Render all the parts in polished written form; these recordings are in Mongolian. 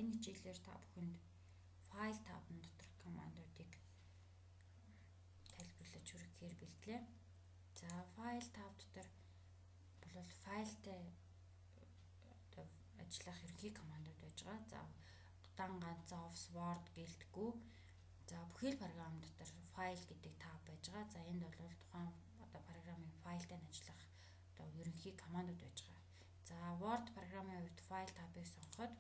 энэ хичээлээр та бүхэнд файл тавны дотор командуудыг тайлбарлаж хүрэхээр бэлтлээ. За файл тав дотор бол файлтай ажиллах ерөнхий командууд байж байгаа. За удаан ганцхан Office Word гэлтгүү. За бүхэл програм дотор файл гэдэг тав байж байгаа. За энд бол тухайн програмын файлтай ажиллах ерөнхий командууд байж байгаа. За Word програмын хувьд файл табыг сонгоход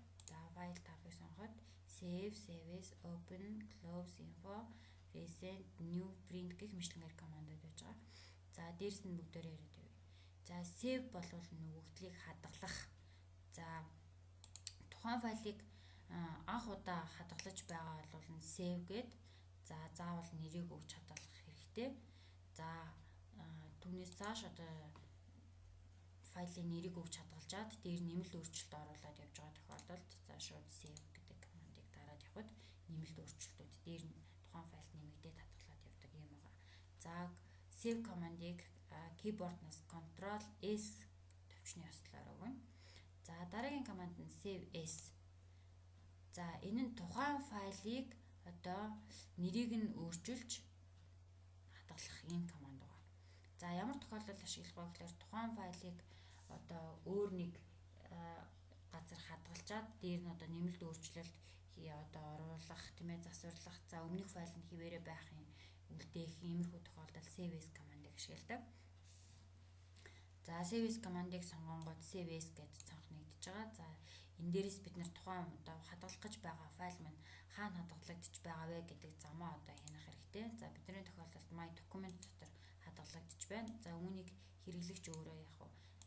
save, save as, open, close, info, recent, new, print гэх мэтлэнгээр командууд байж байгаа. За дээрс нь бүгдээрээ яриад байв. За save бол нөгөөдлийг хадгалах. За тухайн файлыг анх удаа хадгалж байгаа бол save гээд за заавал нэрийг өгч хадгалах хэрэгтэй. За түүнээс цааш файлын нэрийг өгч хадгалжаад дээр нэмэлт өөрчлөлт оруулаад явж байгаа тохиолдолд за шууд save гэдэг командыг дараад явхад нэмэлт өөрчлөлтүүд дээр тухайн файлд нэмэгдээд хадгалаад явдаг юм байна. За save командыг keyboard-наас Ctrl S төвчний ёслолоор өгнө. За дараагийн команд нь save as. За энэ нь тухайн файлыг нэрийг нь өөрчилж хадгалах ийм команд байна. За ямар тохиолдолд ашиглах вэ гэхээр тухайн файлыг өөр нэг газар хадгалжаад дээр нь нэмэлт өөрчлөлт оруулах, тийм ээ, засварлах. За өмнөх файл нь хിവэрэ байхын үлдээх иймэрхүү тохиолдолд save as командыг ашигладаг. За save as командыг сонгонгод save as гэж цанх нэгдэж байгаа. За энэ дээрээс бид нэр тухайн хадгалах гэж байгаа файл маань хаана хадгалагдчих байгаа вэ гэдэг замаа хянах хэрэгтэй. За бидний тохиолдолд my document дотор хадгалагдчих байна. За үүнийг хэрэглэгч өөрөө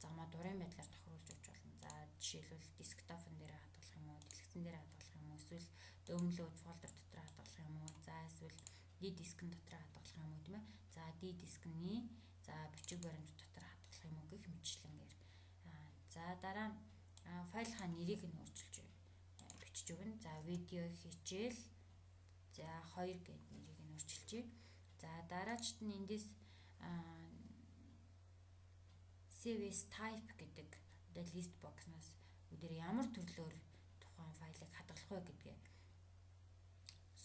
замаа дурын байдлаар тохируулж өгч болно. За жишээлбэл десктопн дээр хадгалах юм уу, дэлгэцэн дээр хадгалах юм уу, эсвэл download folder дотор хадгалах юм уу, за эсвэл D-disk-н дотор хадгалах юм уу, тийм ээ. За D-disk-ний бичиг баримт дотор хадгалах юм уу гэх мэтчлэнгээр. За дараа нь файлынхаа нэрийг нь өөрчилж бичиж өгнө. За видео хичээл за 2 гэдэг нэрийг нь өөрчилжээ. За дараачд нь эндээс save as type гэдэг list box-наас өдөр ямар төрлөөр тухайн файлыг хадгалах вэ гэдгээ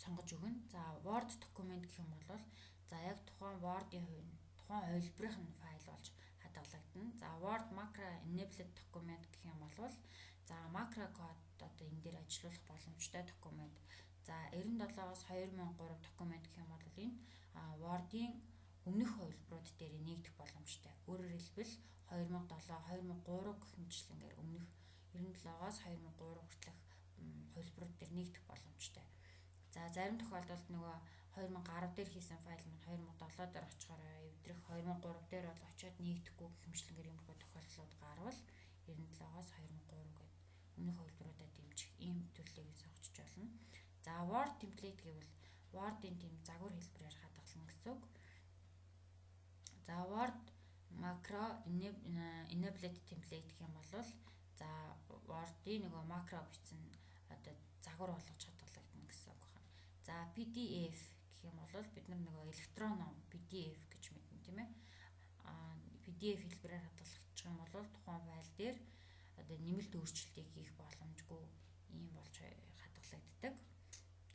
сонгож өгнө. За Word документ гэх юм бол за яг тухайн Word-ийн тухайн хувилбарын файл болж хадгалагдана. За Word macro enabled document гэх юм бол за macro код энэ дээр ажиллуулах боломжтой документ. За 97-оос 2003 документ гэх юм бол энэ Word-ийн өмнөх хувилбарууд дээр нэгдэх боломжтой. Өөрөөр хэлбэл 2007, 2003 гэх мэтлэнгээр өмнөх 97-оос 2003 хүртэлх хувилбарууд дээр нэгдэх боломжтой. За зарим тохиолдолд нөгөө 2010 дээр хийсэн файл маань 2007 дээр очихоор эвдрэх, 2003 дээр бол очиод нэгдэхгүй гэх мэтлэнгээр юмрхүү тохиолдлууд гарвал 97-оос 2003 гэдэг өмнөх хувилбаруудаа дэмжих ийм төрлийг сонгож болно. За Word template гэвэл Word-ийн тийм загвар хэлбэрээр хадгална гэсэн үг. За Word macro enabled template гэх юм бол за Word-ийн нөгөө macro бичсэн загвар болгож хадгалагдана гэсэн үг байна. За PDF гэх юм бол бид нөгөө электрон ном PDF гэж мэднэ, тийм ээ. PDF хэлбэрээр хадгалагдчих юм бол тухайн файл дээр нэмэлт өөрчлөлтийг хийх боломжгүй ийм болж хадгалагддаг.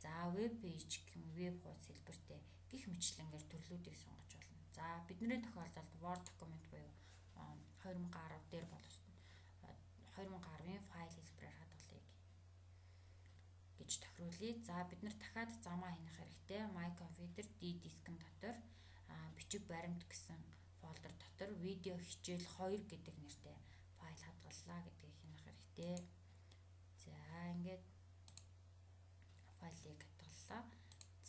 За веб пэйж гэх юм веб хуудас хэлбэртэй гих мэтлэнгээр төрлүүдийг сонгож болно. За бидний тохиолдолд Word документ буюу 2010 дээр бол 2010-ын файл хэлбэрээр хадгалъя гэж тохируулъя. За бид нар дахиад замаа хянах хэрэгтэй. My computer D-disk-н дотор бичиг баримт гэсэн фолдер дотор видео хичээл 2 гэдэг нэртэй файл хадгаллаа гэдгийг хянах хэрэгтэй. За ингээд файлыг хадгаллаа.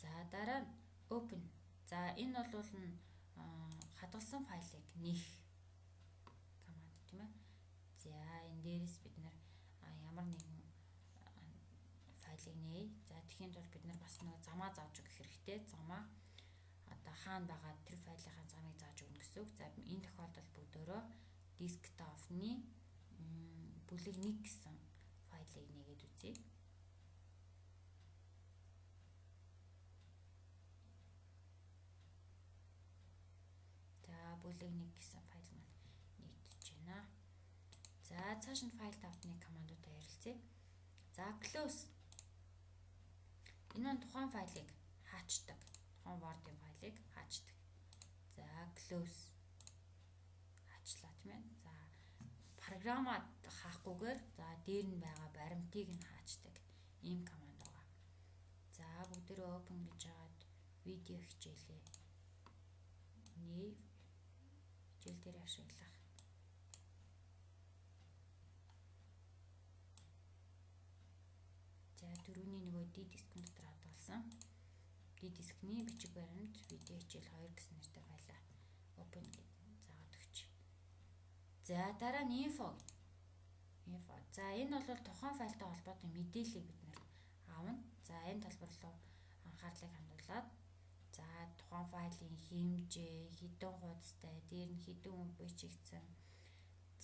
За дараа нь open. За энэ бол хадгалсан файлыг нээх команд, тийм ээ. За энэ дээрээс бид нар ямар нэгэн файлыг нээе. За тэгэхээр бол бид нар бас нэг замаа зааж өгөх хэрэгтэй. Замаа хаана байгаа тэр файлынхаа замыг зааж өгнө гэсэн үг. За энэ тохиолдолд бүгдөө десктопны бүлэг 1 гэсэн файлыг нээгээд үзье. За бүлэг 1 гэсэн файл маань нэгдэж байна. За цааш нь файл тавтны командуудаа ярилцъя. За close энэ нь тухайн файлыг хаачдаг. Тухайн Word-ын файлыг хаачдаг. За close хаачлаа тийм ээ. За програмаа хаахгүйгээр за дээр нь байгаа баримтыг нь хаачдаг. Ийм команд байгаа. За бүгдээрээ open гэж жаад видео хичээлээ. Хичээл дээр ашиглах. За дөрөвний нөгөө D дискэн дотор хадгалсан. D дискний бичиг баримт видео хичээл 2 гэсэн нэртэй файлаа open гэж заагаад өгч. За дараа нь info. За энэ бол тухайн файлтай холбоотой мэдээллийг бид нэр аавна. За энэ талбар руу анхаарлыг хандуулад за тухайн файлын хэмжээ, хэдэн хуудастай, дээр нь хэдэн хүн бичигдсэн.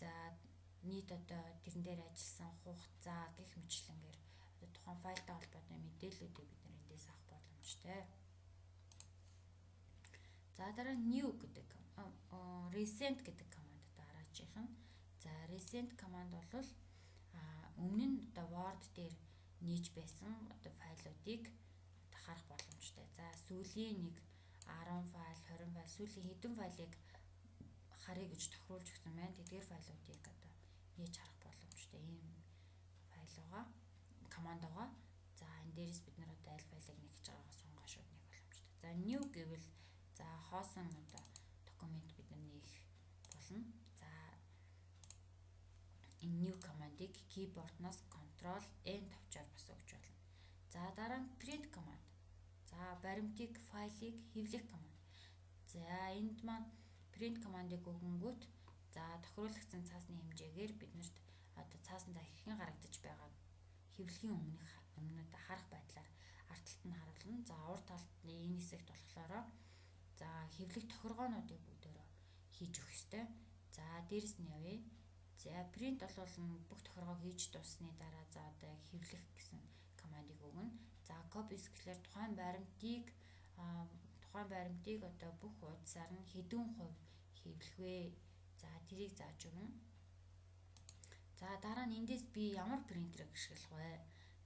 За нийт одоо тэрэн дээр ажилласан хугацаа гэх мэтлэнгээр одоо тухайн файлтай холбоотой мэдээллүүдийг бид нэр эндээс авах боломжтой. За дараа new гэдэг recent гэдэг команд дараачих нь. За recent команд бол өмнө нь одоо Word дээр нээж байсан одоо файлуудыг харах боломжтой. За сүүлийн нэг 10 файл, 20 файл, сүүлийн хэдэн файлыг харъя гэж тохируулж өгсөн байна. Тэдгээр файлуудыг одоо нээж харах боломжтой. Ийм файл байгаа. Команд байгаа. За энэ дээрээс бид нэр одоо аль файлыг нэгж байгаагаа сонгоо шууд нэг боломжтой. За new гэвэл за хоосон одоо документ бид нар нээх болно. За энэ new командыг keyboard-наас Ctrl N тавчаар бас өгч болно. За дараа нь print команд. За баримтыг, файлыг хэвлэх команд. За энд маань print командыг өгөнгүүт за тохируулагдсан цаасны хэмжээгээр биднэрт одоо цаасанд хэрхэн харагдаж байгааг хэвлэхийн өмнөд харах байдлаар арт талд нь харуулна. За урд талд энэ хэсэгт болохоор за хэвлэх тохиргоонуудыг бүгдээрээ хийж өгөх ёстой. За дээрэс нь явъя. За print бол бүх тохиргоог хийж дуусны дараа за одоо яг хэвлэх гэсэн командыг өгнө. За copies гэхлээр тухайн баримтыг одоо бүх хуудасаар нь хэдэн хувь хэвлэх вэ? За тэрийг зааж өгнө. За дараа нь эндээс би ямар принтерийг ашиглах вэ?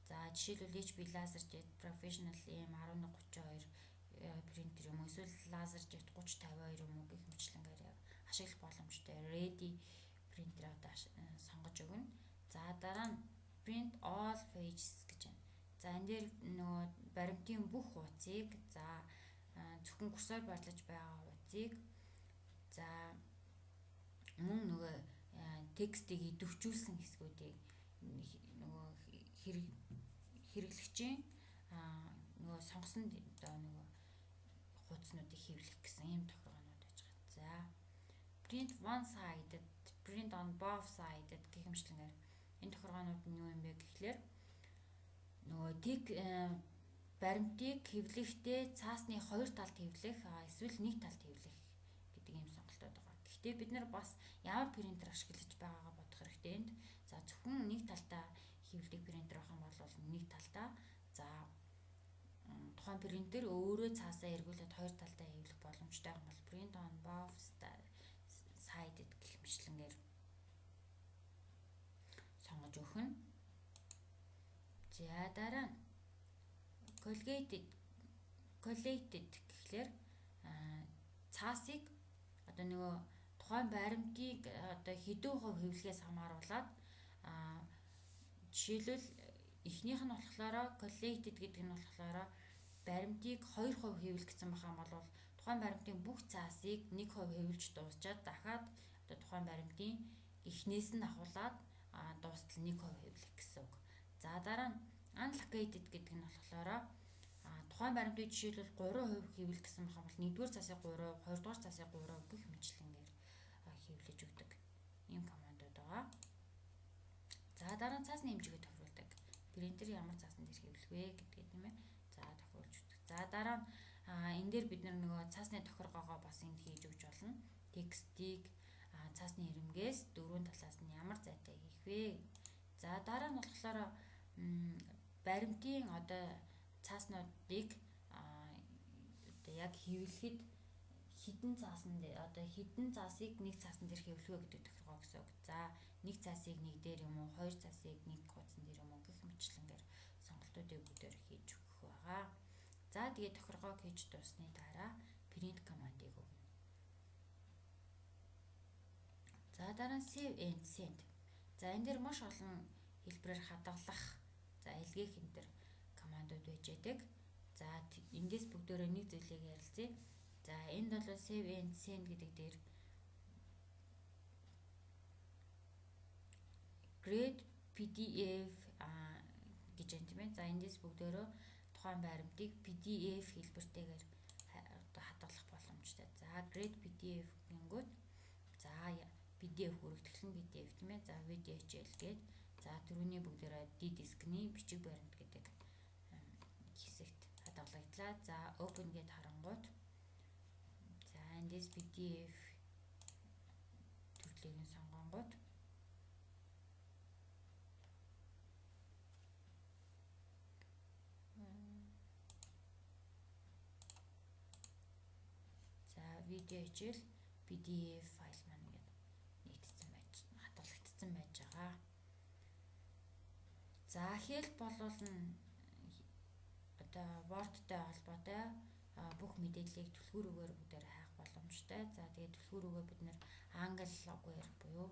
За жишээлбэл HP LaserJet Professional M1132 принтер юм уу эсвэл LaserJet 3052 юм уу гэх мэтлэнгээр ашиглах боломжтой. Ready принтерийг одоо сонгож өгнө. За дараа нь print all pages гэж байна. За энэ дээр нөгөө баримтын бүх хуудсыг за зөвхөн курсор батлаж байгаа хуудсыг за мөн нөгөө текстийг идэвхжүүлсэн хэсгүүдийг нөгөө хэрэглэгчийн нөгөө сонгосон одоо нөгөө хуудаснуудыг хэвлэх гэсэн ийм тохиолдлууд байж байгаа. За print one sided, print on both sided гэх мэтлэнгээр энэ тохиолдлууд нь юу юм бэ гэхлээр нөгөө баримтыг хэвлэхдээ цаасны хоёр талд хэвлэх эсвэл нэг талд хэвлэх гэдэг ийм сонголтууд байгаа. Гэхдээ бид нар бас ямар принтер ашиглаж байгаагаа бодох хэрэгтэй энд. За зөвхөн нэг талдаа хэвлдэг принтер байх юм бол нэг талдаа за тухайн принтер өөрөө цаасаа эргүүлээд хоёр талдаа хэвлэх боломжтой юм бол print on both sided гэх мэтлэнгээр сонгож өгөх нь. За дараа нь collated гэхлээр цаасыг одоо нөгөө тухайн баримтыг одоо хэдэн хувь хэвлэхээс хамааруулаад жишээлбэл эхнийх нь болохоор collated гэдэг нь болохоор баримтыг 2% хэвлэх гэсэн байх юм бол тухайн баримтын бүх цаасыг 1% хэвлж дуусчаад дахиад одоо тухайн баримтын эхнээс нь ахуулаад дуустал 1% хэвлэх гэсэн үг. За дараа нь unallocated гэдэг нь болохоор тухайн баримтыг жишээлбэл 3% хэвлэх гэсэн байх юм бол 1-р цаасыг 3%, 2-р цаасыг 3% гэх мэтлэнгээр хэвлэж өгдөг ийм командууд байгаа. За дараа нь цаасны хэмжээгээ тохируулдаг. Принтер ямар цаасан дээр хэвлэх вэ гэдгээ тийм ээ. За тохируулж өгдөг. За дараа нь энэ дээр бид нөгөө цаасны тохиргоогоо бас энд хийж өгч болно. Текстийг цаасны ирэмгээс дөрвөн талаас нь ямар зайтай хийх вэ? За дараа нь болохоор баримтын одоо цааснуудыг одоо яг хэвлэхэд хідэн цаасан дээр одоо хідэн цаасыг нэг цаасан дээр хэвлэх вэ гэдэг тохиргоо гэсэн үг. За нэг цаасыг нэг дээр юм уу, хоёр цаасыг нэг хуудсан дээр юм уу гэх мэтлэнгээр сонголтуудыг бүгдээр хийж өгөх байгаа. байгаа. За тэгээд тохиргоог хийж дуусны дараа print командыг өгнө. За дараа нь save and send. За энэ дээр маш олон хэлбэрээр хадгалах, за илгээх энэ төр командууд байж байдаг. За эндээс бүгдээрээ нэг зүйлийг ярилцъя. За энд бол save and send гэдэг дээр grade PDF гэж байна тийм ээ. За эндээс бүгдээрээ тухайн баримтыг PDF хэлбэртэйгээр одоо хадгалах боломжтой. За grade PDF гингүүд за PDF хүрэгдэхлэн PDF тийм ээ. За video хичээл гээд за түрүүний бүгдээрээ D-disk-ний бичиг баримт гэдэг хэсэгт хадгалагдлаа. За open гээд харангуут за эндээс PDF төрлийг нь сонгонгууд за видео хичээл PDF файл маань ингээд нэгтсэн байж хадгалагдсан байж байгаа. За хэл болвол нь одоо Word-тай холбоотой бүх мэдээллийг түлхүүрүүгээр бүгдээр хайх боломжтой. За тэгээд түлхүүрүүгээ бид нэр англигээр буюу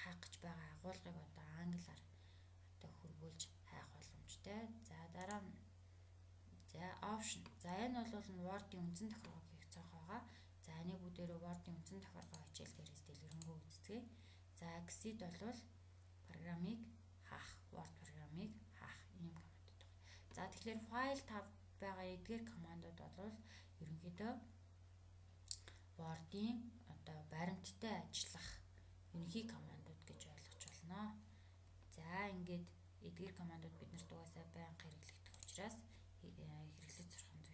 хайх гэж байгаа агуулгыг одоо англиар одоо хөрвүүлж хайх боломжтой. За дараа нь за option. За энэ бол Word-ийн үндсэн тохиргоог хийх цаах байгаа. За энийг бүгдээрээ Word-ийн үндсэн тохиргоо хичээл дээрээс дэлгэрэнгүй үздэцгээе. За exit бол программыг хаах, Word программыг хаах ийм командууд байна. За тэгэхээр файл тав байгаа эдгээр командууд бол ерөнхийдөө Word-ийн одоо баримттай ажиллах ерөнхий командууд гэж ойлгож байна. За ингээд эдгээр командууд биднэрт угаасаа байнга хэрэглэгдэх учраас хэрэглэж сурах